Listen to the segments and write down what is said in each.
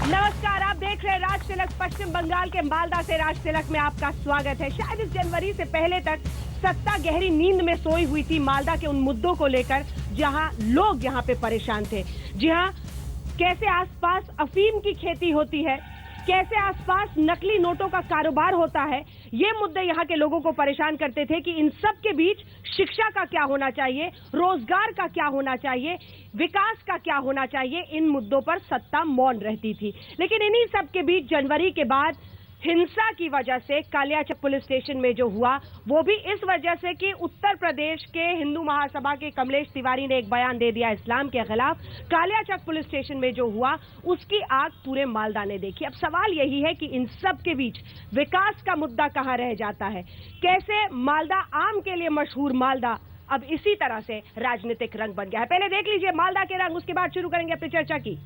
नमस्कार, आप देख रहे हैं राज तिलक। पश्चिम बंगाल के मालदा से राज तिलक में आपका स्वागत है। शायद इस जनवरी से पहले तक सत्ता गहरी नींद में सोई हुई थी मालदा के उन मुद्दों को लेकर जहां लोग यहां पे परेशान थे। जी हां, कैसे आसपास अफीम की खेती होती है, कैसे आसपास नकली नोटों का कारोबार होता है, ये मुद्दे यहाँ के लोगों को परेशान करते थे कि इन सब के बीच शिक्षा का क्या होना चाहिए, रोजगार का क्या होना चाहिए, विकास का क्या होना चाहिए। इन मुद्दों पर सत्ता मौन रहती थी। लेकिन इन्हीं सब के बीच जनवरी के बाद हिंसा की वजह से कालियाचक पुलिस स्टेशन में जो हुआ, वो भी इस वजह से कि उत्तर प्रदेश के हिंदू महासभा के कमलेश तिवारी ने एक बयान दे दिया इस्लाम के खिलाफ। कालियाचक पुलिस स्टेशन में जो हुआ उसकी आग पूरे मालदा ने देखी। अब सवाल यही है कि इन सब के बीच विकास का मुद्दा कहां रह जाता है, कैसे मालदा आम के लिए मशहूर मालदा अब इसी तरह से राजनीतिक रंग बन गया है। पहले देख लीजिए मालदा के रंग, उसके बाद शुरू करेंगे अपनी चर्चा की।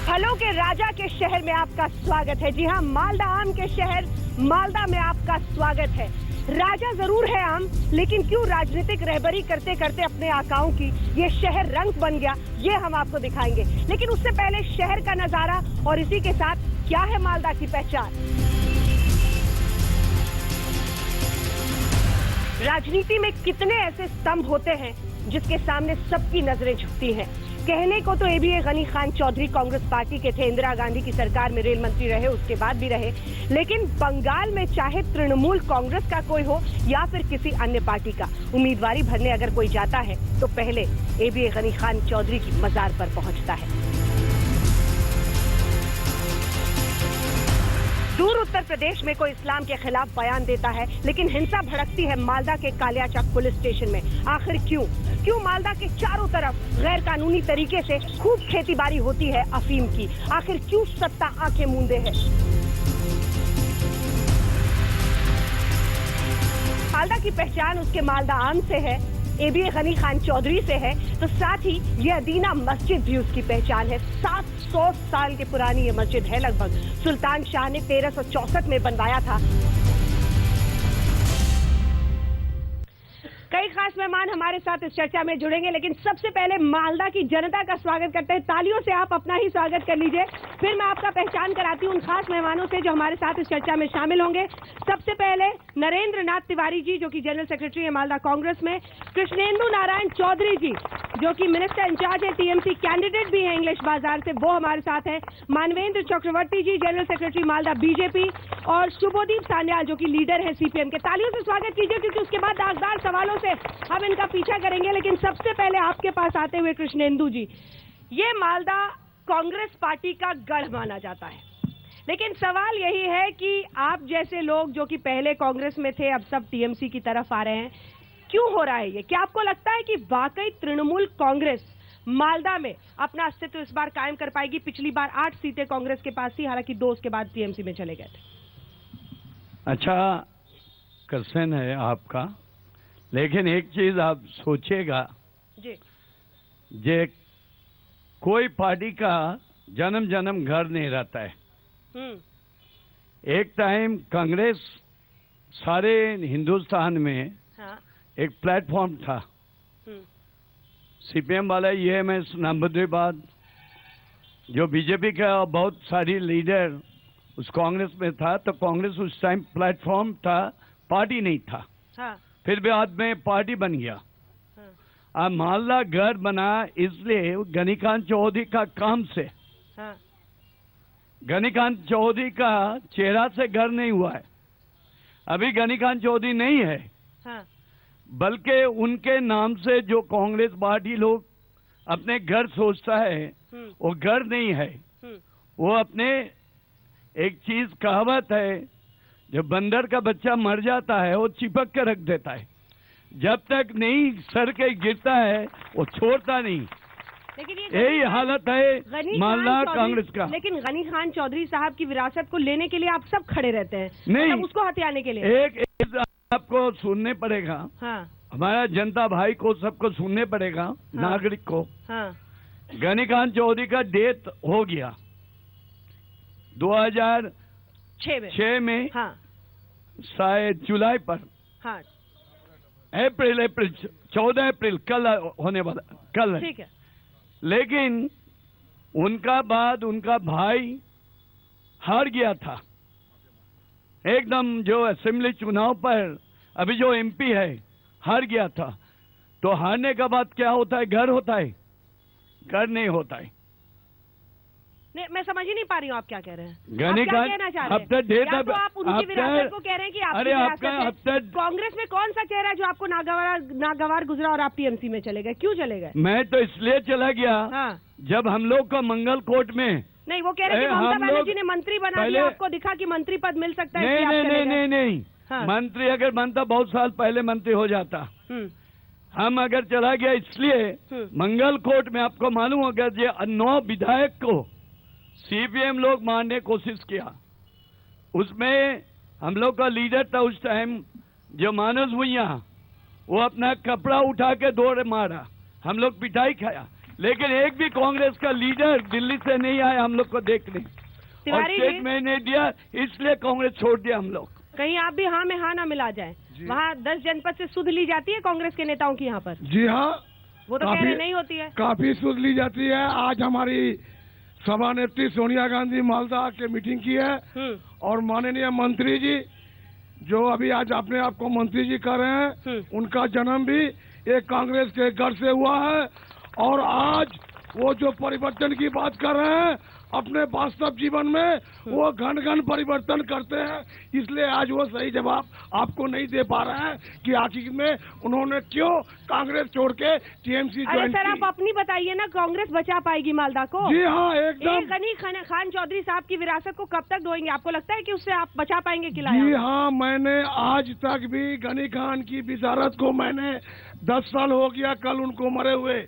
फलों के राजा के शहर में आपका स्वागत है। जी हां, मालदा आम के शहर मालदा में आपका स्वागत है। राजा जरूर है आम, लेकिन क्यों राजनीतिक रहबरी करते करते अपने आकाओं की ये शहर रंग बन गया, ये हम आपको दिखाएंगे। लेकिन उससे पहले शहर का नजारा और इसी के साथ क्या है मालदा की पहचान। राजनीति में कितने ऐसे स्तंभ होते हैं जिसके सामने सबकी नजरें झुकती हैं। कहने को तो एबीए गनी खान चौधरी कांग्रेस पार्टी के थे, इंदिरा गांधी की सरकार में रेल मंत्री रहे, उसके बाद भी रहे। लेकिन बंगाल में चाहे तृणमूल कांग्रेस का कोई हो या फिर किसी अन्य पार्टी का, उम्मीदवारी भरने अगर कोई जाता है तो पहले एबीए गनी खान चौधरी की मजार पर पहुंचता है। दूर उत्तर प्रदेश में कोई इस्लाम के खिलाफ बयान देता है, लेकिन हिंसा भड़कती है मालदा के कालियाचक पुलिस स्टेशन में। आखिर क्यों मालदा के चारों तरफ गैर कानूनी तरीके से खूब खेतीबाड़ी होती है अफीम की। आखिर क्यों सत्ता आंखें मूंदे है। मालदा की पहचान उसके मालदा आम से है, एबीए गनी खान चौधरी से है, तो साथ ही ये अदीना मस्जिद भी उसकी पहचान है। 700 साल की पुरानी ये मस्जिद है लगभग। सुल्तान शाह ने 1364 में बनवाया था। कई खास मेहमान हमारे साथ इस चर्चा में जुड़ेंगे, लेकिन सबसे पहले मालदा की जनता का स्वागत करते हैं। तालियों से आप अपना ही स्वागत कर लीजिए। फिर मैं आपका पहचान कराती हूँ उन खास मेहमानों से जो हमारे साथ इस चर्चा में शामिल होंगे। सबसे पहले नरेंद्र नाथ तिवारी जी, जो कि जनरल सेक्रेटरी है मालदा कांग्रेस में। कृष्णेंदु नारायण चौधरी जी, जो कि मिनिस्टर इंचार्ज है, टीएमसी कैंडिडेट भी है इंग्लिश बाजार से, वो हमारे साथ हैं। मानवेंद्र चक्रवर्ती जी, जनरल सेक्रेटरी मालदा बीजेपी। और शुभोदीप सान्याल, जो कि लीडर है सीपीएम के। तालियों से स्वागत कीजिए, क्योंकि उसके बाद दागदार सवालों से हम इनका पीछा करेंगे। लेकिन सबसे पहले आपके पास आते हुए कृष्णेंदु जी, ये मालदा कांग्रेस पार्टी का गढ़ माना जाता है, लेकिन सवाल यही है कि आप जैसे लोग जो कि पहले कांग्रेस में थे, अब सब टीएमसी की तरफ आ रहे हैं, क्यों हो रहा है ये? क्या आपको लगता है कि वाकई तृणमूल कांग्रेस मालदा में अपना अस्तित्व इस बार कायम कर पाएगी? पिछली बार 8 सीटें कांग्रेस के पास थी, हालांकि 2 उसके बाद टीएमसी में चले गए थे। अच्छा क्वेश्चन है आपका, लेकिन एक चीज आप सोचिएगा जी, जे कोई पार्टी का जन्म जन्म घर नहीं रहता है। एक टाइम कांग्रेस सारे हिंदुस्तान में हाँ, एक प्लेटफॉर्म था। सीपीएम वाला ईएमएस नंबरबाद, जो बीजेपी का बहुत सारी लीडर उस कांग्रेस में था, तो कांग्रेस उस टाइम प्लेटफॉर्म था, पार्टी नहीं था। हाँ, फिर बाद में पार्टी बन गया। हाँ, अब मालदा घर बना इसलिए गनीकांत चौधरी का काम से। हाँ, गनीकांत चौधरी का चेहरा से घर नहीं हुआ है। अभी गनीकांत चौधरी नहीं है, हाँ, बल्कि उनके नाम से जो कांग्रेस पार्टी लोग अपने घर सोचता है, वो घर नहीं है। वो अपने एक चीज कहावत है, जब बंदर का बच्चा मर जाता है वो चिपक के रख देता है, जब तक नहीं सर के गिरता है वो छोड़ता नहीं। लेकिन यही हालत है मालदा कांग्रेस का। लेकिन गनी खान चौधरी साहब की विरासत को लेने के लिए आप सब खड़े रहते हैं, नहीं, मतलब उसको हथियाने के लिए। एक आपको सुनने पड़ेगा। हाँ, हमारा जनता भाई को सबको सुनने पड़ेगा। हाँ, नागरिक को। हाँ, गनीकांत चौधरी का डेथ हो गया 2006 में। हाँ, शायद जुलाई पर। हाँ, अप्रैल 14 अप्रैल कल होने वाला, कल है। ठीक है। लेकिन उनका बाद उनका भाई हार गया था एकदम, जो असेंबली चुनाव पर अभी जो एमपी है हार गया था। तो हारने के बाद क्या होता है? घर होता है? घर नहीं होता है। नहीं, मैं समझ ही नहीं पा रही हूँ आप क्या कह रहे हैं। गनी आप क्या खान, कहना चाह रहे अब तक हैं? डेट या तो अब- आप उनकी अब विरासत तक- को कह रहे हैं कि आपकी अरे विरासत आपका है। अब तक- कांग्रेस में कौन सा चेहरा है जो आपको नागवार गुजरा और आप टीएमसी में चले गए? क्यों चले गए? मैं तो इसलिए चला गया, हाँ। जब हम लोग को मंगल कोर्ट में नहीं, वो कह रहे हैं कि ममता हम लोग बनर्जी ने मंत्री बना पहले- दिया, आपको दिखा कि मंत्री पद मिल सकता है, नहीं इसलिए आप नहीं चले नहीं गए। नहीं हाँ। मंत्री अगर बनता बहुत साल पहले मंत्री हो जाता। हम्म। हम अगर चला गया इसलिए मंगल कोर्ट में, आपको मालूम होगा, ये 9 विधायक को सीपीएम लोग मारने की कोशिश किया। उसमें हम लोग का लीडर था उस टाइम जो मानस भुइया, वो अपना कपड़ा उठा के दौड़ मारा, हम लोग पिटाई खाया। लेकिन एक भी कांग्रेस का लीडर दिल्ली से नहीं आया हम लोग को देखने, और तिवारी स्टेट जी, में नहीं दिया, इसलिए कांग्रेस छोड़ दिया हम लोग। कहीं आप भी हाँ में हाँ ना मिला जाए। वहाँ 10 जनपद से सुध ली जाती है कांग्रेस के नेताओं की यहाँ पर? जी हाँ, वो तो कह रहे नहीं होती है। काफी सुध ली जाती है। आज हमारी सभानेत्री सोनिया गांधी मालदा के मीटिंग की है, और माननीय मंत्री जी जो अभी आज अपने आप को मंत्री जी कर रहे हैं, उनका जन्म भी एक कांग्रेस के घर से हुआ है। और आज वो जो परिवर्तन की बात कर रहे हैं अपने वास्तव जीवन में, वो घन घन परिवर्तन करते हैं। इसलिए आज वो सही जवाब आपको नहीं दे पा रहे हैं कि आखिर में उन्होंने क्यों कांग्रेस छोड़ के टीएमसी अरे ज्वाइन सर, आप की। अपनी बताइए ना, कांग्रेस बचा पाएगी मालदा को? जी हाँ, एकदम। गनी खान चौधरी साहब की विरासत को कब तक ढोएंगे? आपको लगता है कि उससे आप बचा पाएंगे किला? जी हाँ, मैंने आज तक भी गनी खान की विशारत को मैंने 10 साल हो गया कल उनको मरे हुए,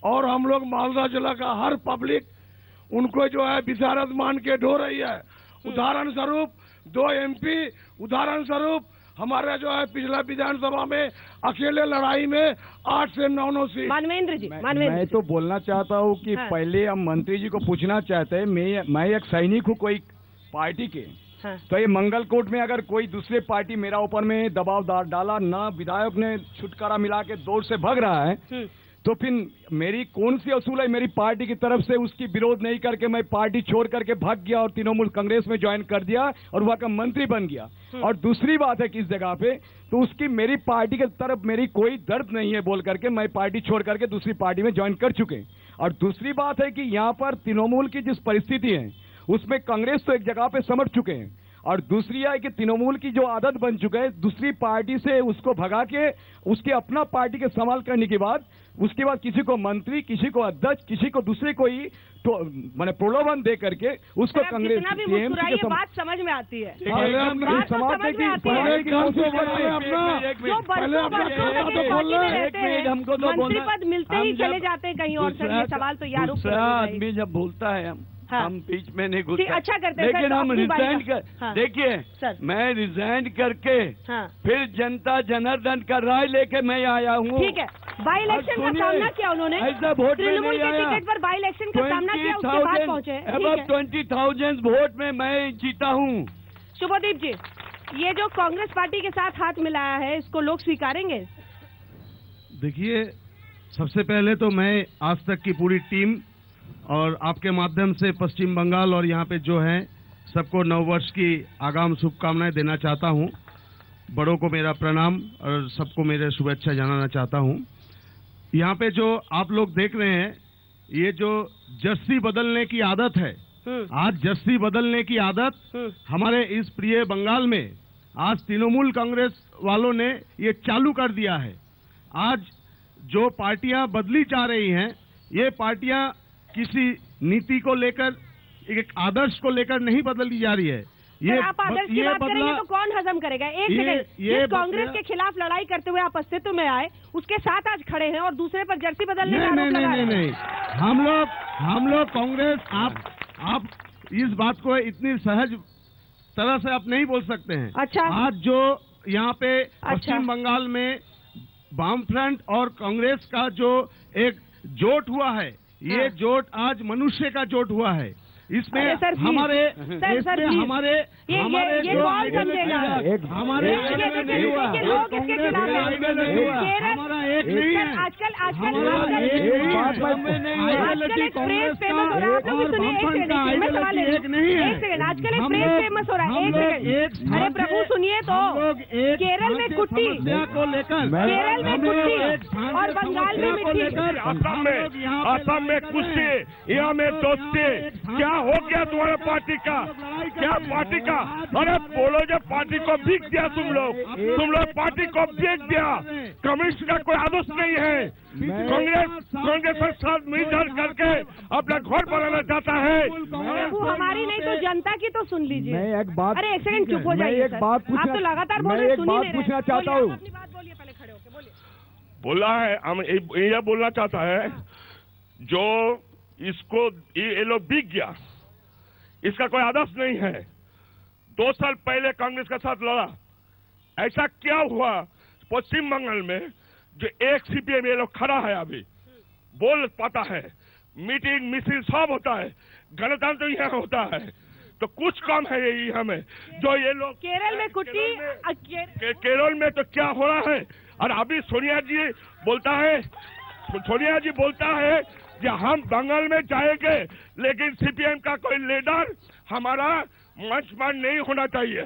और हम लोग मालदा जिला का हर पब्लिक उनको जो है विशारत मान के ढो रही है। उदाहरण स्वरूप 2 एमपी, उदाहरण स्वरूप हमारे जो है पिछला विधानसभा में अकेले लड़ाई में 8 से 9 सीट। मानवेंद्र जी, मैं तो बोलना चाहता हूँ कि हाँ। पहले हम मंत्री जी को पूछना चाहते हैं, मैं एक सैनिक हूँ कोई पार्टी के, हाँ। तो ये मंगल कोर्ट में अगर कोई दूसरे पार्टी मेरा ऊपर में दबाव डाला ना, विधायक ने छुटकारा मिला के दौड़ से भाग रहा है, तो फिर मेरी कौन सी असूल है? मेरी पार्टी की तरफ से उसकी विरोध नहीं करके मैं पार्टी छोड़ करके भाग गया और तृणमूल कांग्रेस में ज्वाइन कर दिया और वहां का मंत्री बन गया। और दूसरी बात है कि इस जगह पे तो उसकी मेरी पार्टी की तरफ मेरी कोई दर्द नहीं है बोल करके मैं पार्टी छोड़ करके दूसरी पार्टी में ज्वाइन कर चुके। और दूसरी बात है कि यहाँ पर तृणमूल की जिस परिस्थिति है उसमें कांग्रेस तो एक जगह पे समझ चुके हैं, और दूसरी है कि तृणमूल की जो आदत बन चुका है दूसरी पार्टी से उसको भगा के उसके अपना पार्टी के सवाल करने के बाद उसके बाद किसी को मंत्री, किसी को अध्यक्ष, किसी को दूसरे को ही तो मैंने प्रलोभन दे करके उसको सर, आप कांग्रेस जितना भी TMC मुस्कुराइए, के बात समझ में आती है। पहले अपने बात तो समाज समझ की में आती है। पहले काम से एक बोलिए मिनट, अपना। एक जो मिनट। पहले बरसों अपना बरसों काम तक तो ये बोल पार्टी में रहे हैं। रहते एक मिनट, हैं, हमको तो मंत्री बोलना- पद मिलते हम ही चले जब जाते हैं कहीं और। सर, ये सवाल तो यार दूसरा आदमी जब बोलता है हाँ। हम बीच में नहीं ठीक, घुसते। अच्छा करते हैं, लेकिन सर, हम अपनी बारी रिजाइन का। कर हाँ। देखिए सर। मैं रिजाइन करके हाँ। फिर जनता जनार्दन का राय लेके मैं आया हूँ। ठीक है, बाई इलेक्शन का सुनिए, सामना किया उन्होंने, ऐसा वोट में तृणमूल नहीं के आया। टिकट पर बाई इलेक्शन का सामना किया, उसके बाद पहुंचे हैं। ठीक है। 20,000 वोट में मैं जीता हूँ। शुभदीप जी, ये जो कांग्रेस पार्टी के साथ हाथ मिलाया है इसको लोग स्वीकारेंगे? देखिए, सबसे पहले तो मैं आज तक की पूरी टीम और आपके माध्यम से पश्चिम बंगाल और यहाँ पे जो है सबको नववर्ष की आगाम शुभकामनाएं देना चाहता हूँ। बड़ों को मेरा प्रणाम और सबको मेरे शुभेच्छा जनाना चाहता हूँ। यहाँ पे जो आप लोग देख रहे हैं, ये जो जर्सी बदलने की आदत है, आज जर्सी बदलने की आदत हमारे इस प्रिय बंगाल में आज तृणमूल कांग्रेस वालों ने ये चालू कर दिया है। आज जो पार्टियां बदली जा रही हैं, ये पार्टियां किसी नीति को लेकर, एक आदर्श को लेकर नहीं बदली जा रही है। सर, आप आदर्श की बात करेंगे तो कौन हजम करेगा? एक सेकंड, जिस कांग्रेस के खिलाफ लड़ाई करते हुए आप अस्तित्व में आए उसके साथ आज खड़े हैं और दूसरे पर जर्सी बदलने का आरोप लगा रहे हैं। नहीं, हम लोग कांग्रेस, आप इस बात को इतनी सहज तरह से आप नहीं बोल सकते हैं। अच्छा। आज जो यहाँ पे पश्चिम बंगाल में वामफ्रंट और कांग्रेस का जो एक जोट हुआ है, ये जोट आज मनुष्य का जोट हुआ है। इसमें अरे सर, हमारे सर, इसमें हमारे ये कौन समझेगा? हमारे नहीं हुआ, लोग इसके खिलाफ हैं। हमारा एक नहीं है। आजकल हमारा आजकल एक फ्रेज फेमस हो रहा है, आप लोग भी सुनिए, एक सेकंड, मैं सवाल ले रही हूं। एक सेकंड, आजकल एक फ्रेज फेमस हो रहा है, एक सेकंड, अरे प्रभु सुनिए तो, केरल में कुट्टी को लेकर, केरल में कुट्टी और बंगाल में मिट्टी, असम में कुश्ती, यहाँ में दोस्ती। क्या हो गया तुम्हारे पार्टी का? क्या पार्टी का? अरे बोलो, जब पार्टी को बिक दिया तुम लोग पार्टी को बिक दिया। कम्युनिस्ट का कोई आदर्श नहीं है। कांग्रेस के साथ मिलजुल करके अपना घर बनाना चाहता है। प्रभु हमारी नहीं तो जनता की तो सुन लीजिए। मैं एक बात, अरे एक सेकंड चुप हो जाइए सर, आप तो लगातार बोल रहे हैं, सुन ही नहीं रहे। पूछना चाहता हूँ। अपनी बात बोलिए, पहले खड़े होके बोलिए। बोला है, हम यह बोलना चाहता है, जो इसको ये लोग बिक गया, इसका कोई आदर्श नहीं है। 2 साल पहले कांग्रेस के साथ लड़ा, ऐसा क्या हुआ पश्चिम बंगाल में जो एक सीपीएम ये लोग खड़ा है, अभी बोल पाता है, मीटिंग मिছিল सब होता है, गणतंत्र यहाँ होता है, तो कुछ कम है यही हमें जो ये लोग केरल में कुट्टी केरल में तो क्या हो रहा है। और अभी सोनिया जी बोलता है कि हम बंगाल में जाएंगे, लेकिन सीपीएम का कोई लीडर हमारा मंचमान नहीं होना चाहिए।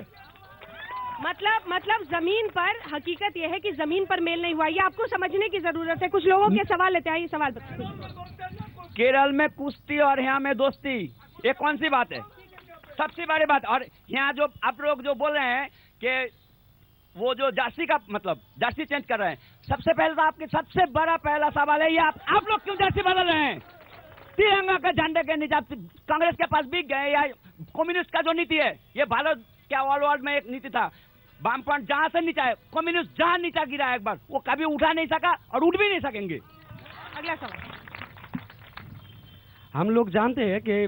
मतलब जमीन पर हकीकत यह है कि जमीन पर मेल नहीं हुआ, ये आपको समझने की जरूरत है। कुछ लोगों के सवाल लेते हैं, ये सवाल केरल में कुश्ती और यहाँ में दोस्ती, ये कौन सी बात है? सबसे बड़ी बात। और यहाँ जो आप लोग जो बोल रहे हैं कि वो जो जर्सी का मतलब जर्सी चेंज कर रहे हैं, सबसे पहले तो आपके सबसे बड़ा पहला सवाल है, ये आप लोग क्यों जर्सी बदल रहे हैं? तिरंगा के झंडे के नीचे कांग्रेस के पास बिक गए, या कम्युनिस्ट का जो नीति है, ये भारत क्या वर्ल्ड में एक नीति था, वामफ्रंट जहां से नीचा है, कम्युनिस्ट जहां नीचा गिरा है एक बार, वो कभी उठा नहीं सका और उठ भी नहीं सकेंगे। अगला सवाल। हम लोग जानते हैं कि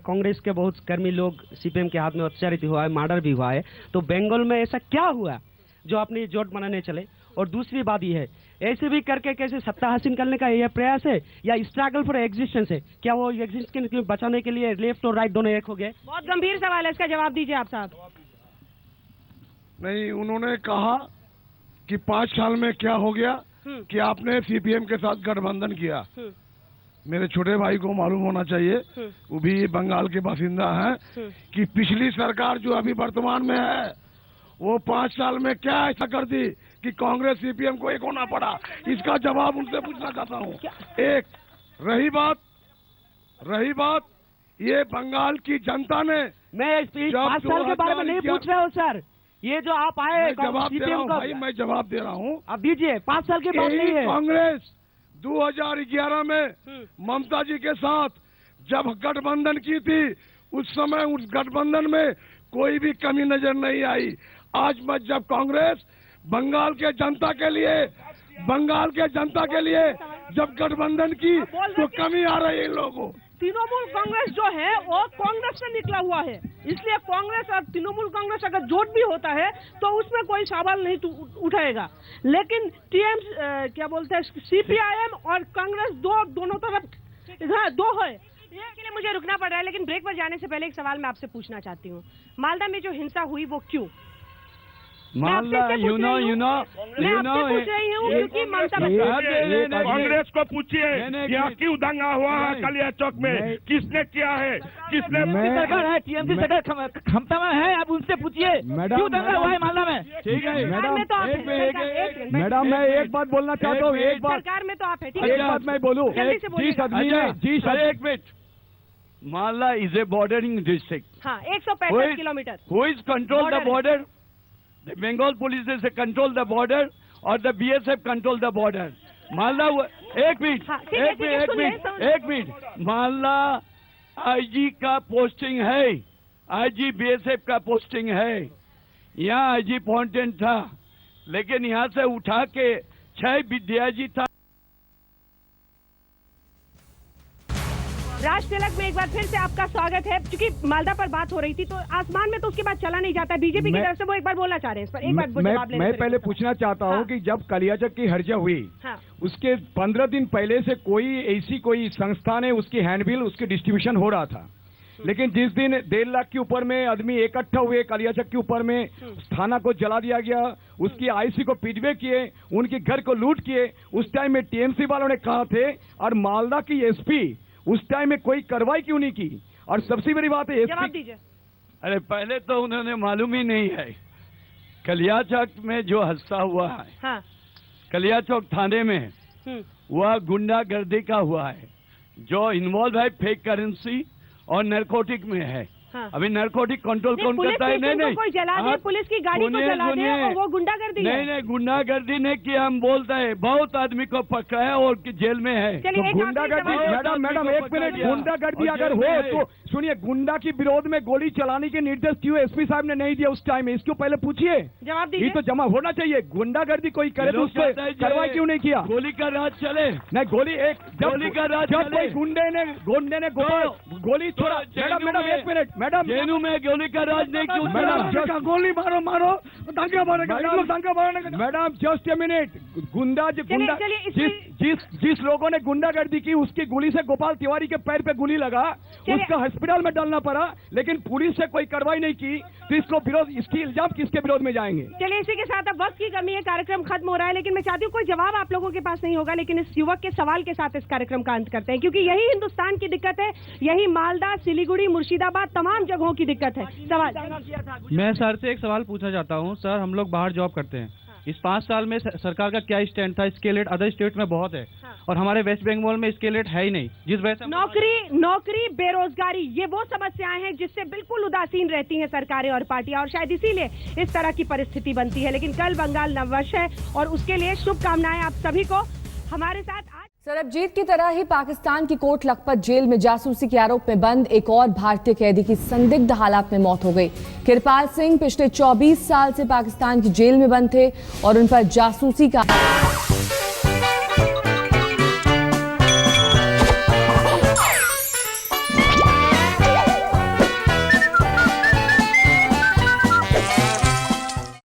कांग्रेस के बहुत कर्मी लोग सीपीएम के हाथ में अत्याचारित हुआ है, मर्डर भी हुआ है, तो बंगाल में ऐसा क्या हुआ जो अपनी जोट बनाने चले? और दूसरी बात ये है, ऐसे भी करके कैसे सत्ता हासिल करने का यह प्रयास है या स्ट्रगल फॉर एग्जिस्टेंस है? क्या वो एग्जिस्टेंस को बचाने के लिए लेफ्ट और राइट दोनों एक हो गए? बहुत गंभीर सवाल है, इसका जवाब दीजिए आप साहब। नहीं, उन्होंने कहा कि 5 साल में क्या हो गया कि आपने सीपीएम के साथ गठबंधन किया। मेरे छोटे भाई को मालूम होना चाहिए, वो भी बंगाल के बासिंदा हैं, कि पिछली सरकार जो अभी वर्तमान में है, वो 5 साल में क्या ऐसा कर दी कि कांग्रेस सीपीएम को एक होना पड़ा। इसका जवाब उनसे पूछना चाहता हूँ। एक रही बात ये बंगाल की जनता ने, मैं 5 साल के बारे में नहीं पूछ रहा हूँ सर, ये जो आप आए जवाब दे रहा हूँ भाई, मैं जवाब दे रहा हूँ। अब दीजिए, 5 साल की बात नहीं है। कांग्रेस 2011 में ममता जी के साथ जब गठबंधन की थी, उस समय उस गठबंधन में कोई भी कमी नजर नहीं आई। आज मैं जब कांग्रेस बंगाल के जनता के लिए जब गठबंधन की, तो कमी आ रही है इन लोगों। तृणमूल कांग्रेस जो है वो कांग्रेस से निकला हुआ है, इसलिए कांग्रेस और तृणमूल कांग्रेस अगर जोट भी होता है तो उसमें कोई सवाल नहीं उठाएगा। लेकिन क्या बोलते हैं, सीपीआईएम और कांग्रेस दोनों तरफ दो है। इसके लिए मुझे रुकना पड़ रहा है, लेकिन ब्रेक पर जाने से पहले एक सवाल मैं आपसे पूछना चाहती हूँ। मालदा में जो हिंसा हुई वो क्यों? मालदा, you know, क्योंकि ममता कांग्रेस को पूछिए यहाँ क्यों दंगा हुआ है कालिया चौक में, किसने किया है, किसने? सरकार है, टीएमसी सरकार क्षमता में है, आप उनसे पूछिए क्यों दंगा हुआ है मालदा में। ठीक है मैडम, मैं एक बात बोलना चाहता हूँ। एक बात सरकार में तो आप है, ठीक एक बात मैं बोलूँ। जी सर, एक minute. Malda is a bordering district. हाँ, 165 kilometre. Who is control the border? The Bengal police is control the border or the BSF control the border? Malda, एक मिनट, मालदा आईजी का पोस्टिंग है, आईजी बीएसएफ का पोस्टिंग है। यहाँ IG fountain था, लेकिन यहाँ से उठा के 6 विद्याजी था। राज तिलक में एक बार फिर से आपका स्वागत है। क्योंकि मालदा पर बात हो रही थी, तो आसमान में तो उसके बाद चला नहीं जाता है। बीजेपी की तरफ से वो एक बार बोलना चाह रहे हैं इस पर, एक बार जवाब लेने। मैं पहले पूछना चाहता हूँ कि जब कालियाचक की हर्जा हुई, उसके 15 दिन पहले से कोई संस्था ने उसकी हैंडबिल, उसकी डिस्ट्रीब्यूशन हो रहा था। लेकिन जिस दिन 1.5 लाख के ऊपर में आदमी इकट्ठा हुए कालियाचक के ऊपर में, थाना को जला दिया गया, उसकी आईसी को पिटवे किए, उनके घर को लूट किए, उस टाइम में टीएमसी वालों ने कहा थे, और मालदा की एसपी उस टाइम में कोई कार्रवाई क्यों नहीं की? और सबसे बड़ी बात है जवाब एसपी, दीजिए। अरे पहले तो उन्होंने मालूम ही नहीं है, कलियाचक में जो हादसा हुआ है, हाँ। कलियाचक थाने में, वह गुंडागर्दी का हुआ है, जो इन्वॉल्व है फेक करेंसी और नरकोटिक में है। हाँ। अभी नरकोटिक कंट्रोल कौन पुलिस करता है? स्टेशन को कोई जला दे, पुलिस की गाड़ी को जला दे, और वो गुंडागर्दी है। नहीं, गुंडागर्दी नहीं किया, हम बोलते हैं बहुत आदमी को पकड़ा है और जेल में है। चलिए, एक गुंडागर्दी, आखिरी मैडम एक मिनट, गुंडागर्दी अगर हो तो सुनिए, गुंडा की विरोध में गोली चलाने के निर्देश क्यों एसपी साहब ने नहीं दिया उस टाइम में? इसको पहले पूछिए, जवाब ये दीजिए। तो जमा होना चाहिए। गुंडागर्दी कोई करे तो उसको कार्रवाई क्यों नहीं किया? गोली का राज चले, नहीं, गोली गोली का राज जब चले। कोई गुंडे ने गोली छोड़ा, मैडम एक मिनट, मैडम जेनू में गोली का राज नहीं क्यों चला? गोली मारो दंगा मारेगा। मैडम जस्ट ए मिनट, चलिए, जिस लोगों ने गुंडागर्दी की उसकी गोली से गोपाल तिवारी के पैर पे गोली लगा, उसका हॉस्पिटल में डालना पड़ा, लेकिन पुलिस से कोई कार्रवाई नहीं की, तो इसको विरोध, इसकी इल्जाम किसके विरोध में जाएंगे? चलिए, इसी के साथ अब वक्त की कमी है, कार्यक्रम खत्म हो रहा है, लेकिन मैं चाहती हूँ कोई जवाब आप लोगों के पास नहीं होगा, लेकिन इस युवक के सवाल के साथ इस कार्यक्रम का अंत करते हैं, क्योंकि यही हिंदुस्तान की दिक्कत है, यही मालदा, सिलीगुड़ी, मुर्शिदाबाद, तमाम जगहों की दिक्कत है। सवाल, मैं सर से एक सवाल पूछना चाहता हूँ। सर, हम लोग बाहर जॉब करते हैं, इस 5 साल में सरकार का क्या स्टैंड था? स्केल रेट अदर स्टेट में बहुत है, और हमारे वेस्ट बंगाल में स्केल रेट है ही नहीं, जिस वजह से नौकरी, बेरोजगारी, ये वो समस्याएं हैं जिससे बिल्कुल उदासीन रहती हैं सरकारें और पार्टियां, और शायद इसीलिए इस तरह की परिस्थिति बनती है। लेकिन कल बंगाल नववर्ष है और उसके लिए शुभकामनाएं आप सभी को। हमारे साथ आज सरबजीत की तरह ही पाकिस्तान की कोट लखपत जेल में जासूसी के आरोप में बंद एक और भारतीय कैदी की संदिग्ध हालात में मौत हो गई। किरपाल सिंह पिछले 24 साल से पाकिस्तान की जेल में बंद थे और उन पर जासूसी का